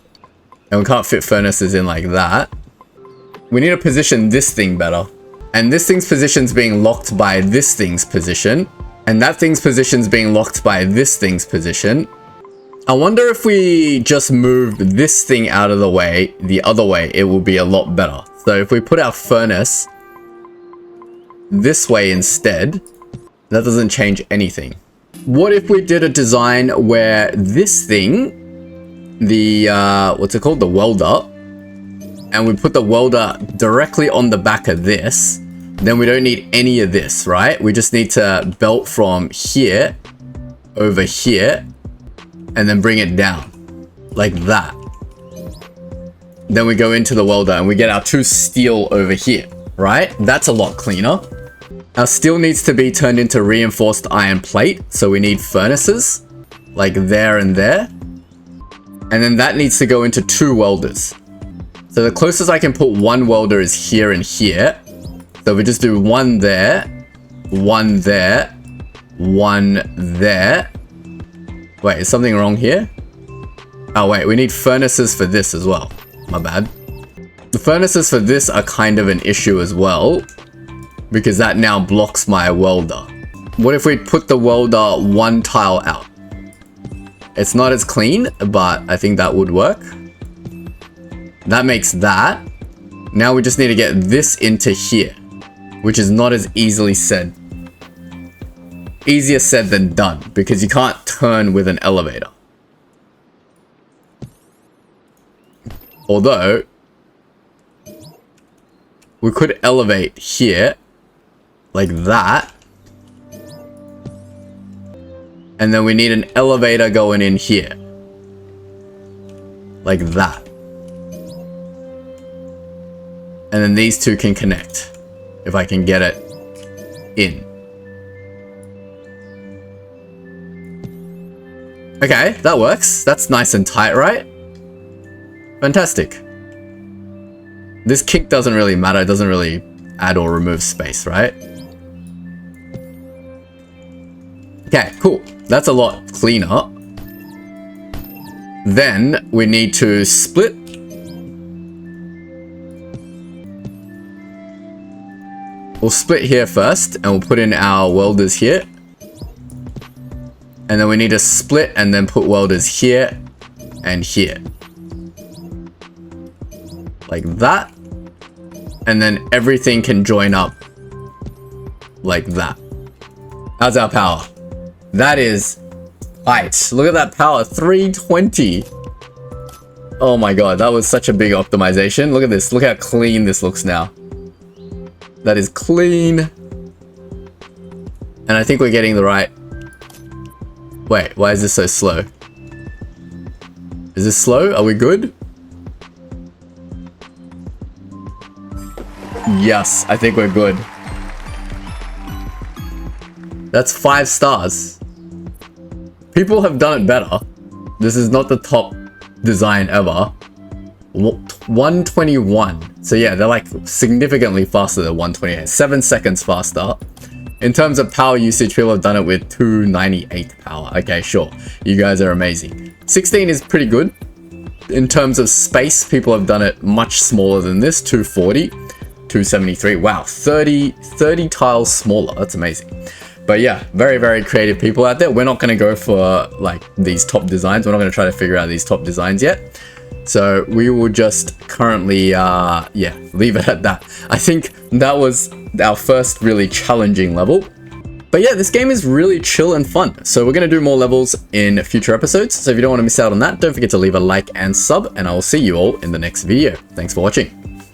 and we can't fit furnaces in like that, we need to position this thing better. And this thing's position's being locked by this thing's position. And that thing's position's being locked by this thing's position. I wonder if we just moved this thing out of the way, the other way, it will be a lot better. So if we put our furnace this way instead, that doesn't change anything. What if we did a design where this thing, the, what's it called? The welder, and we put the welder directly on the back of this, then we don't need any of this, right? We just need to belt from here over here and then bring it down like that. Then we go into the welder and we get our 2 steel over here, right? That's a lot cleaner. Our steel needs to be turned into reinforced iron plate. So we need furnaces like there and there. And then that needs to go into 2 welders. So the closest I can put 1 welder is here and here. So we just do 1 there, 1 there, 1 there. Wait, is something wrong here? Oh wait, we need furnaces for this as well. My bad. The furnaces for this are kind of an issue as well, because that now blocks my welder. What if we put the welder 1 tile out? It's not as clean, but I think that would work. That makes that. Now we just need to get this into here, which is not as easily said. Easier said than done, because you can't turn with an elevator. Although, we could elevate here, like that. And then we need an elevator going in here. Like that. And then these 2 can connect. If I can get it in. Okay, that works. That's nice and tight, right? Fantastic. This kink doesn't really matter. It doesn't really add or remove space, right? Okay, cool. That's a lot cleaner. Then we need to split. We'll split here first, and we'll put in our welders here. And then we need to split and then put welders here and here. Like that. And then everything can join up like that. How's our power? That is tight. Look at that power, 320. Oh my god, that was such a big optimization. Look at this, look how clean this looks now. That is clean. And I think we're getting the right... Wait, why is this so slow? Is this slow? Are we good? Yes, I think we're good. That's 5 stars. People have done it better. This is not the top design ever. 121. So yeah, they're like significantly faster than 128. 7 seconds faster. In terms of power usage, people have done it with 298 power. Okay, sure. You guys are amazing. 16 is pretty good. in terms of space, people have done it much smaller than this. 240, 273. Wow, 30 tiles smaller. That's amazing. But yeah, very, very creative people out there. We're not going to go for like these top designs. We're not going to try to figure out these top designs yet. So we will just currently, yeah, leave it at that. I think that was our first really challenging level. But yeah, this game is really chill and fun. So we're going to do more levels in future episodes. So if you don't want to miss out on that, don't forget to leave a like and sub, and I will see you all in the next video. Thanks for watching.